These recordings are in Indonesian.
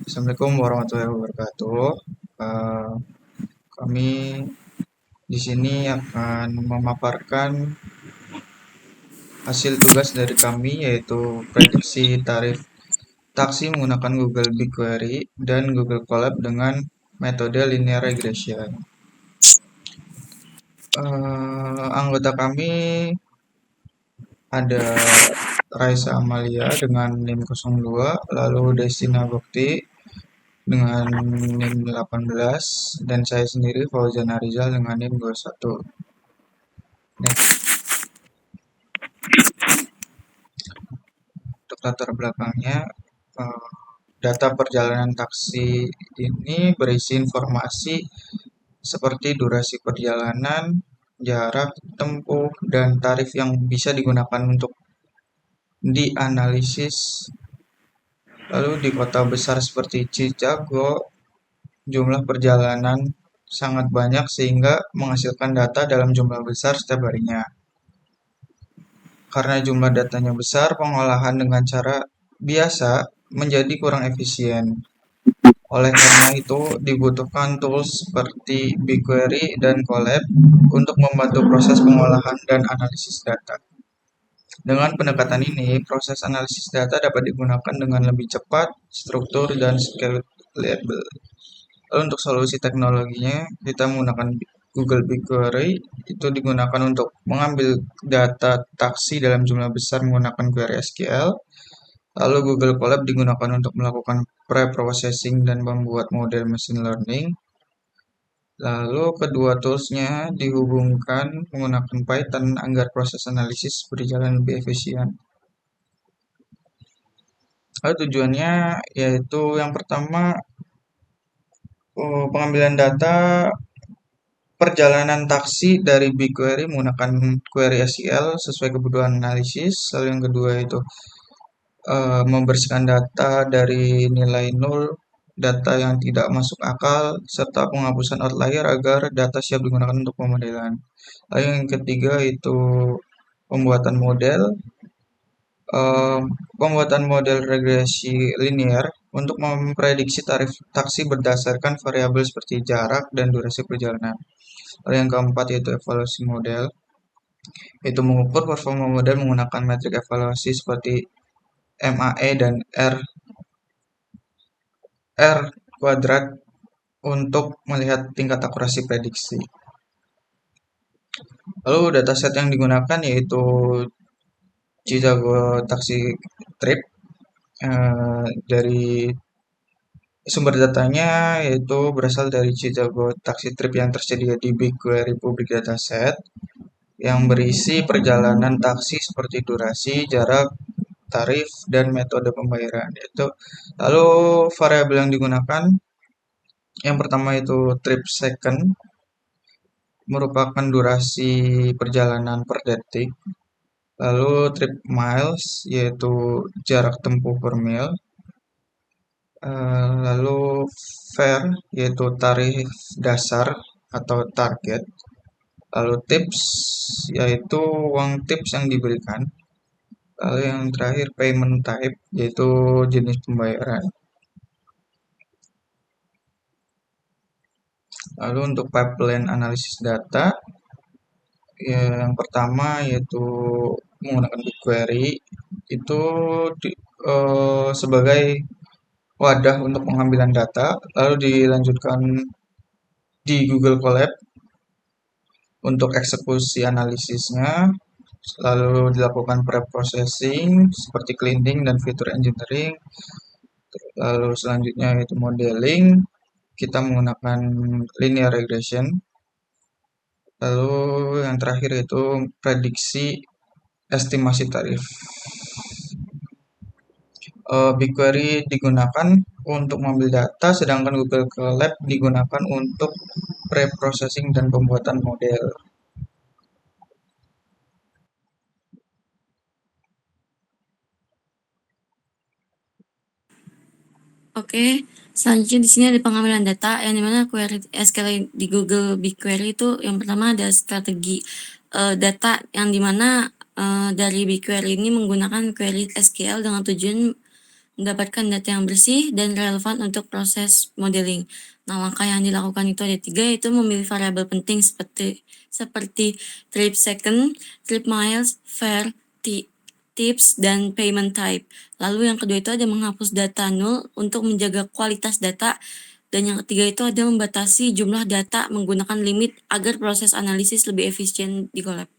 Assalamualaikum warahmatullahi wabarakatuh. Eh, Kami di sini akan memaparkan hasil tugas dari kami, yaitu prediksi tarif taksi menggunakan Google BigQuery dan Google Colab dengan metode linear regression. Anggota kami ada Raisa Amalia dengan NIM 02, lalu Destina Bukti dengan NIM 18, dan saya sendiri Fauzan Arizal dengan NIM 21. Next. Untuk latar belakangnya, eh, data perjalanan taksi ini berisi informasi seperti durasi perjalanan, jarak tempuh, dan tarif yang bisa digunakan untuk dianalisis. Lalu di kota besar seperti Chicago, jumlah perjalanan sangat banyak sehingga menghasilkan data dalam jumlah besar setiap harinya. Karena jumlah datanya besar, pengolahan dengan cara biasa menjadi kurang efisien. Oleh karena itu, dibutuhkan tools seperti BigQuery dan Colab untuk membantu proses pengolahan dan analisis data. Dengan pendekatan ini, proses analisis data dapat digunakan dengan lebih cepat, struktur, dan scalable. Lalu untuk solusi teknologinya, kita menggunakan Google BigQuery, itu digunakan untuk mengambil data taksi dalam jumlah besar menggunakan query SQL. Lalu Google Colab digunakan untuk melakukan pre-processing dan membuat model machine learning. Lalu kedua toolsnya dihubungkan menggunakan Python agar proses analisis berjalan lebih efisien. Lalu tujuannya yaitu yang pertama, pengambilan data perjalanan taksi dari BigQuery menggunakan query SQL sesuai kebutuhan analisis. Lalu yang kedua itu membersihkan data dari nilai nol, data yang tidak masuk akal, serta penghapusan outlier agar data siap digunakan untuk pemodelan. Lalu yang ketiga itu pembuatan model, pembuatan model regresi linear untuk memprediksi tarif taksi berdasarkan variabel seperti jarak dan durasi perjalanan. Lalu yang keempat yaitu evaluasi model, yaitu mengukur performa model menggunakan metrik evaluasi seperti MAE dan R kuadrat untuk melihat tingkat akurasi prediksi. Lalu dataset yang digunakan yaitu Chicago Taxi Trip. Dari sumber datanya yaitu berasal dari Chicago Taxi Trip yang tersedia di BigQuery Public Dataset yang berisi perjalanan taksi seperti durasi, jarak, tarif, dan metode pembayaran. Lalu variabel yang digunakan yang pertama itu trip second, merupakan durasi perjalanan per detik. Lalu trip miles, yaitu jarak tempuh per mil. Lalu fare, yaitu tarif dasar atau target. Lalu tips, yaitu uang tips yang diberikan. Lalu yang terakhir payment type, yaitu jenis pembayaran. Lalu untuk pipeline analisis data, yang pertama yaitu menggunakan BigQuery itu sebagai wadah untuk pengambilan data, lalu dilanjutkan di Google Colab untuk eksekusi analisisnya, lalu dilakukan pre-processing seperti cleaning dan feature engineering, lalu selanjutnya yaitu modeling, kita menggunakan linear regression, lalu yang terakhir yaitu prediksi estimasi tarif. BigQuery digunakan untuk mengambil data, sedangkan Google Colab digunakan untuk pre-processing dan pembuatan model. Oke, selanjutnya di sini ada pengambilan data yang dimana query SQL di Google BigQuery itu yang pertama ada strategi data yang dimana dari BigQuery ini menggunakan query SQL dengan tujuan mendapatkan data yang bersih dan relevan untuk proses modeling. Nah, langkah yang dilakukan itu ada 3, yaitu memilih variabel penting seperti trip second, trip miles, fare, tips, dan payment type. Lalu yang kedua itu ada menghapus data null untuk menjaga kualitas data. Dan yang ketiga itu ada membatasi jumlah data menggunakan limit agar proses analisis lebih efisien di Colab.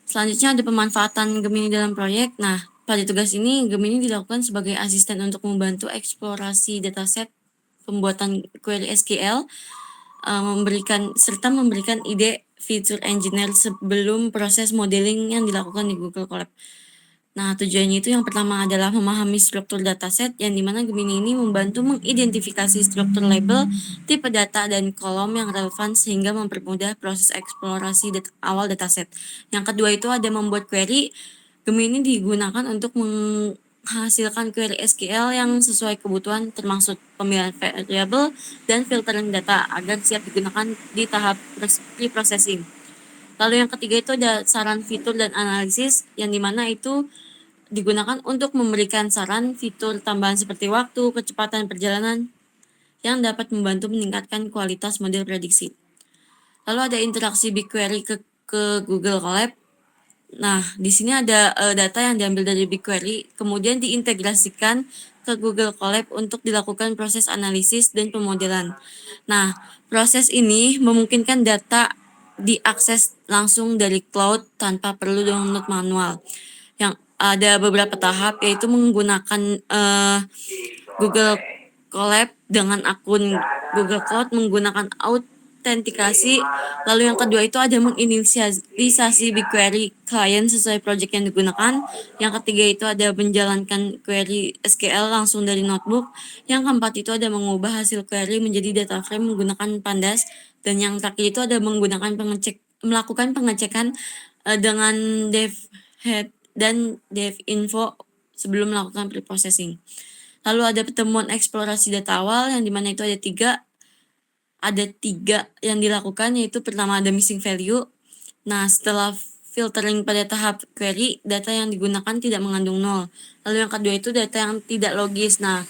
Selanjutnya ada pemanfaatan Gemini dalam proyek. Nah, pada tugas ini Gemini dilakukan sebagai asisten untuk membantu eksplorasi dataset, pembuatan query SQL, memberikan ide feature engineer sebelum proses modeling yang dilakukan di Google Colab. Nah, tujuannya itu yang pertama adalah memahami struktur dataset, yang dimana Gemini ini membantu mengidentifikasi struktur label, tipe data, dan kolom yang relevan sehingga mempermudah proses eksplorasi awal dataset. Yang kedua itu ada membuat query. Gemini digunakan untuk menghasilkan query SQL yang sesuai kebutuhan, termasuk pemilihan variabel dan filtering data agar siap digunakan di tahap pre-processing. Lalu yang ketiga itu ada saran fitur dan analisis, yang dimana itu digunakan untuk memberikan saran fitur tambahan seperti waktu, kecepatan perjalanan yang dapat membantu meningkatkan kualitas model prediksi. Lalu ada interaksi BigQuery ke Google Colab. Nah, di sini ada data yang diambil dari BigQuery, kemudian diintegrasikan ke Google Colab untuk dilakukan proses analisis dan pemodelan. Nah, proses ini memungkinkan data diakses langsung dari cloud tanpa perlu download manual. Yang ada beberapa tahap, yaitu menggunakan Google Colab dengan akun Google Cloud menggunakan autentikasi. Lalu yang kedua itu ada menginisialisasi BigQuery client sesuai project yang digunakan. Yang ketiga itu ada menjalankan query SQL langsung dari notebook. Yang keempat itu ada mengubah hasil query menjadi data frame menggunakan Pandas. Dan yang terakhir itu ada melakukan pengecekan dengan dev head dan dev info sebelum melakukan preprocessing. Lalu ada pertemuan eksplorasi data awal, yang dimana itu ada tiga yang dilakukan, yaitu pertama ada missing value. Nah, setelah filtering pada tahap query, data yang digunakan tidak mengandung nol. Lalu yang kedua itu data yang tidak logis. Nah,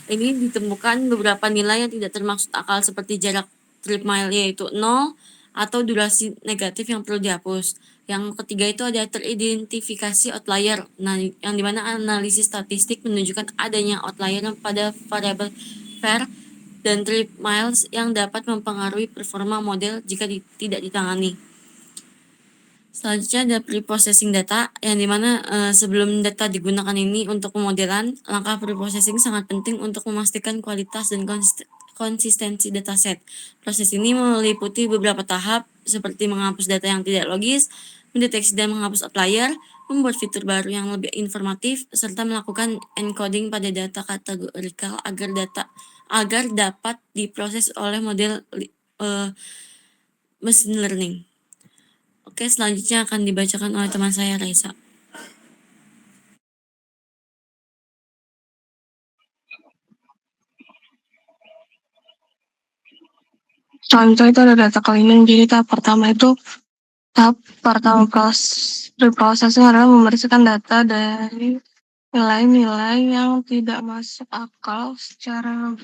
ini ditemukan beberapa nilai yang tidak termaksud akal seperti jarak trip mile, yaitu 0, atau durasi negatif yang perlu dihapus. Yang ketiga itu ada teridentifikasi outlier. Nah, yang dimana analisis statistik menunjukkan adanya outlier pada variabel fare dan trip miles yang dapat mempengaruhi performa model jika tidak ditangani. Selanjutnya ada pre-processing data, yang dimana sebelum data digunakan ini untuk pemodelan, langkah pre-processing sangat penting untuk memastikan kualitas dan konsistensi dataset. Proses ini meliputi beberapa tahap, seperti menghapus data yang tidak logis, mendeteksi dan menghapus outlier, membuat fitur baru yang lebih informatif, serta melakukan encoding pada data kategorikal agar dapat diproses oleh model machine learning. Oke, selanjutnya akan dibacakan oleh teman saya, Raisa. Selanjutnya itu ada data cleaning. Jadi tahap pertama pre-processing adalah membersihkan data dari nilai-nilai yang tidak masuk akal secara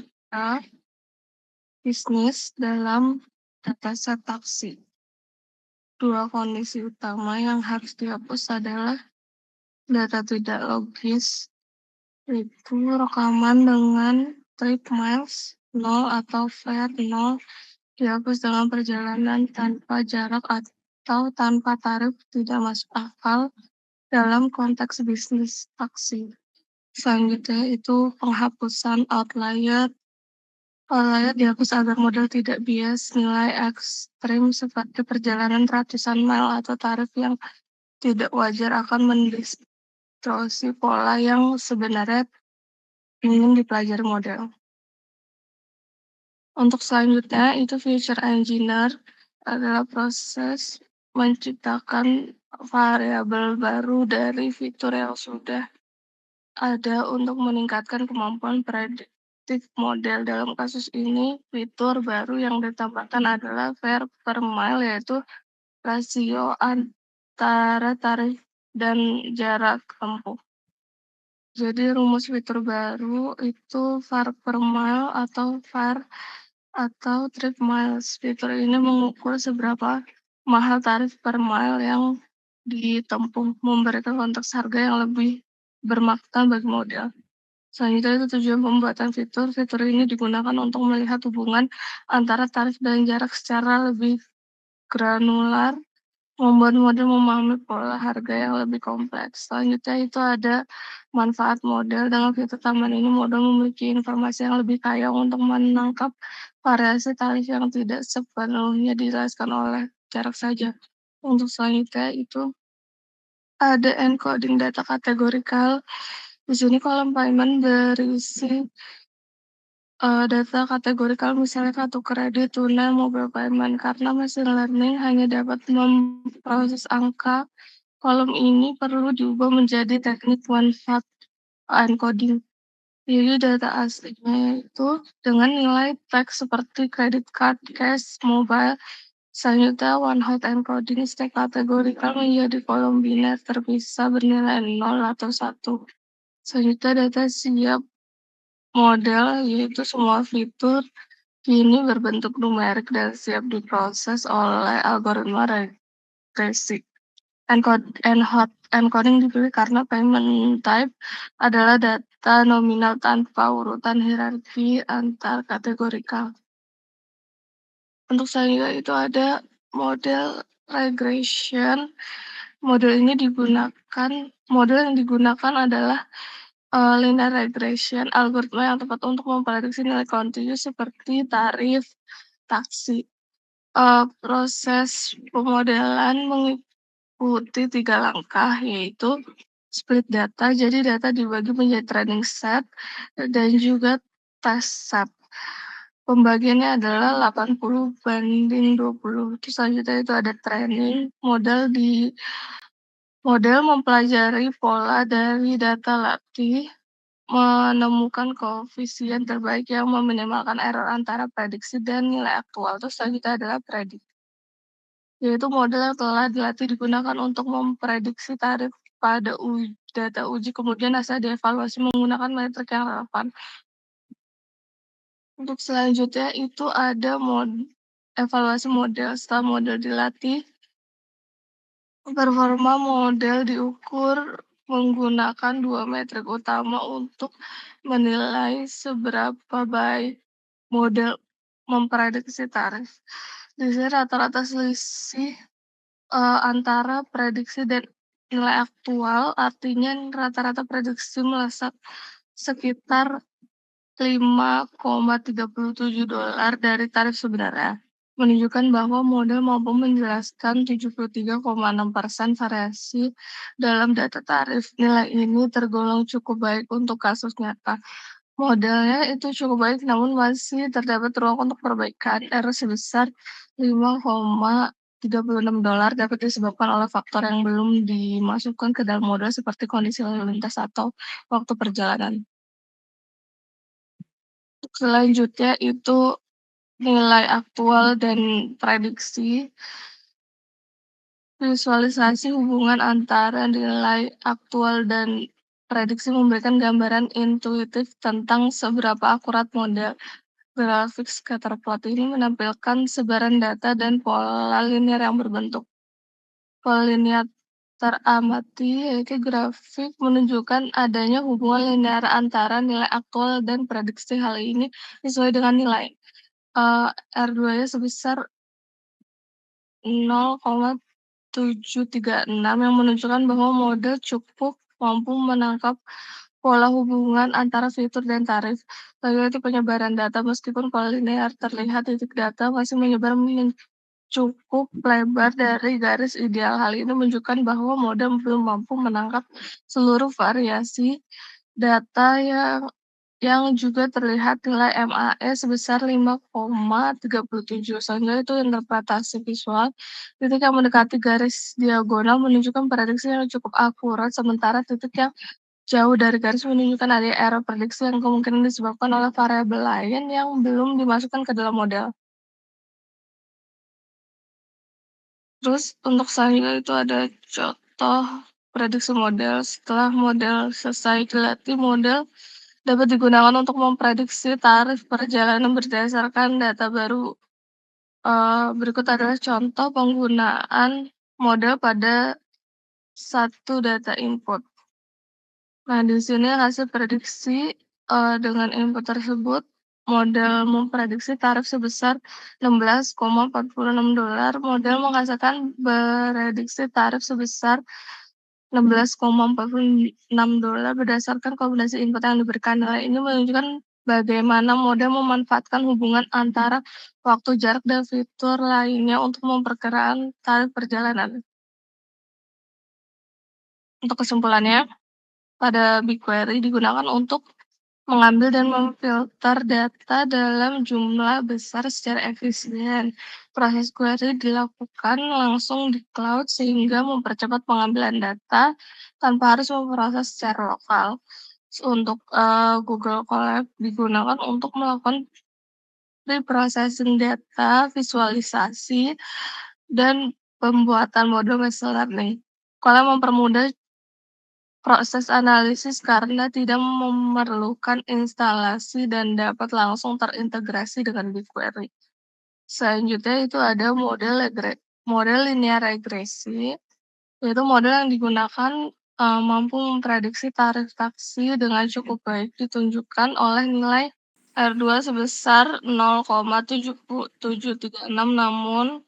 bisnis dalam dataset taksi. Dua kondisi utama yang harus dihapus adalah data tidak logis, itu rekaman dengan trip miles 0 atau fare 0, dihapus dengan perjalanan tanpa jarak atau tanpa tarif tidak masuk akal dalam konteks bisnis taksi. Selanjutnya itu penghapusan outlier. Outlier dihapus agar model tidak bias nilai ekstrim seperti perjalanan ratusan mil atau tarif yang tidak wajar akan mendistorsi pola yang sebenarnya ingin dipelajari model. Untuk selanjutnya itu feature engineer adalah proses menciptakan variabel baru dari fitur yang sudah ada untuk meningkatkan kemampuan prediktif model. Dalam kasus ini, fitur baru yang ditambahkan adalah fare per mile, yaitu rasio antara tarif dan jarak tempuh. Jadi rumus fitur baru itu var per mile atau var atau trip miles. Fitur ini mengukur seberapa mahal tarif per mile yang ditempuh, memberikan konteks harga yang lebih bermakna bagi model. Selanjutnya itu tujuan pembuatan fitur. Fitur ini digunakan untuk melihat hubungan antara tarif dan jarak secara lebih granular, membuat model memahami pola harga yang lebih kompleks. Selanjutnya itu ada manfaat model. Dengan fitur tambahan ini, model memiliki informasi yang lebih kaya untuk menangkap variasi tarif yang tidak sepenuhnya dijelaskan oleh jarak saja. Untuk selanjutnya itu ada encoding data kategorikal. Di sini kolom payment berisi data kategorikal, misalnya kartu kredit, tunai, mobile payment. Karena machine learning hanya dapat memproses angka, kolom ini perlu diubah menjadi teknik one-shot encoding. Jadi data aslinya itu dengan nilai teks seperti credit card, cash, mobile. Selanjutnya one-hot encoding setiap kategorikal menjadi kolom biner terpisah bernilai 0 atau 1. Selanjutnya data siap model, yaitu semua fitur kini berbentuk numerik dan siap diproses oleh algoritma regresi. Encoding dipilih karena payment type adalah data nominal tanpa urutan hierarki antar kategorikal. Untuk selanjutnya itu ada model regression. Model yang digunakan adalah linear regression, algoritma yang tepat untuk memprediksi nilai kontinu seperti tarif taksi. Proses pemodelan mengikuti 3 langkah, yaitu split data, jadi data dibagi menjadi training set dan juga test set. Pembagiannya adalah 80/20. Terus selanjutnya itu ada training, model mempelajari pola dari data latih, menemukan koefisien terbaik yang meminimalkan error antara prediksi dan nilai aktual. Terus selanjutnya adalah prediksi, yaitu model yang telah dilatih digunakan untuk memprediksi tarif pada data uji, kemudian hasil dievaluasi menggunakan metrik yang relevan. Untuk selanjutnya itu ada evaluasi model. Setelah model dilatih, performa model diukur menggunakan 2 metrik utama untuk menilai seberapa baik model memprediksi tarif. Di sini rata-rata selisih antara prediksi dan nilai aktual, artinya rata-rata prediksi melesat sekitar $5,37 dari tarif sebenarnya, menunjukkan bahwa model mampu menjelaskan 73,6% variasi dalam data tarif. Nilai ini tergolong cukup baik untuk kasus nyata. Modelnya itu cukup baik, namun masih terdapat ruang untuk perbaikan. Error sebesar $5,36 dapat disebabkan oleh faktor yang belum dimasukkan ke dalam model seperti kondisi lalu lintas atau waktu perjalanan. Selanjutnya itu nilai aktual dan prediksi. Visualisasi hubungan antara nilai aktual dan prediksi memberikan gambaran intuitif tentang seberapa akurat model. Grafik scatter plot ini menampilkan sebaran data dan pola linear yang berbentuk. Pola linear teramati, yaitu grafik menunjukkan adanya hubungan linear antara nilai aktual dan prediksi. Hal ini sesuai dengan nilai R2-nya sebesar 0,736 yang menunjukkan bahwa model cukup mampu menangkap pola hubungan antara fitur dan tarif. Lalu itu penyebaran data, meskipun pola linear terlihat, titik data masih menyebar cukup lebar dari garis ideal. Hal ini menunjukkan bahwa model belum mampu menangkap seluruh variasi data yang juga terlihat nilai MAE sebesar 5,37. Selanjutnya itu interpretasi visual. Titik yang mendekati garis diagonal menunjukkan prediksi yang cukup akurat, sementara titik yang jauh dari garis menunjukkan adanya error prediksi yang kemungkinan disebabkan oleh variabel lain yang belum dimasukkan ke dalam model. Terus untuk selanjutnya itu ada contoh prediksi model. Setelah model selesai dilatih, model dapat digunakan untuk memprediksi tarif perjalanan berdasarkan data baru. Berikut adalah contoh penggunaan model pada satu data input. Nah, di sini hasil prediksi, dengan input tersebut, model memprediksi tarif sebesar $16,46. Model menghasilkan prediksi tarif sebesar $16,46 berdasarkan kombinasi input yang diberikan. Nilai ini menunjukkan bagaimana model memanfaatkan hubungan antara waktu, jarak, dan fitur lainnya untuk memperkirakan tarif perjalanan. Untuk kesimpulannya, pada BigQuery digunakan untuk mengambil dan memfilter data dalam jumlah besar secara efisien. Proses query dilakukan langsung di cloud sehingga mempercepat pengambilan data tanpa harus memproses secara lokal. Untuk Google Colab digunakan untuk melakukan pre-processing data, visualisasi, dan pembuatan model machine learning. Colab mempermudah proses analisis karena tidak memerlukan instalasi dan dapat langsung terintegrasi dengan BigQuery. Selanjutnya itu ada model linear regresi, yaitu model yang digunakan mampu memprediksi tarif taksi dengan cukup baik ditunjukkan oleh nilai R2 sebesar 0,7736, namun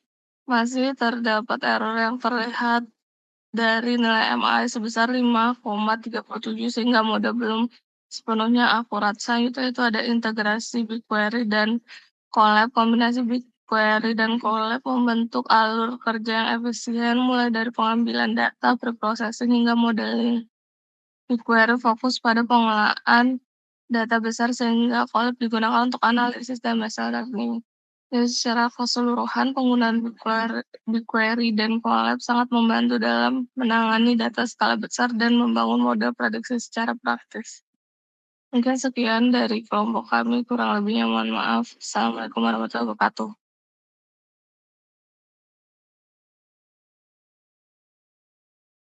masih terdapat error yang terlihat dari nilai MAI sebesar 5,37 sehingga model belum sepenuhnya akurat. Selanjutnya itu ada integrasi BigQuery dan Colab. Kombinasi BigQuery dan Colab membentuk alur kerja yang efisien mulai dari pengambilan data, preprocessing, hingga modeling. BigQuery fokus pada pengolahan data besar sehingga Colab digunakan untuk analisis dan machine learning. Jadi secara keseluruhan penggunaan BigQuery dan Colab sangat membantu dalam menangani data skala besar dan membangun model prediksi secara praktis. Mungkin sekian dari kelompok kami, kurang lebihnya mohon maaf. Assalamualaikum warahmatullahi wabarakatuh.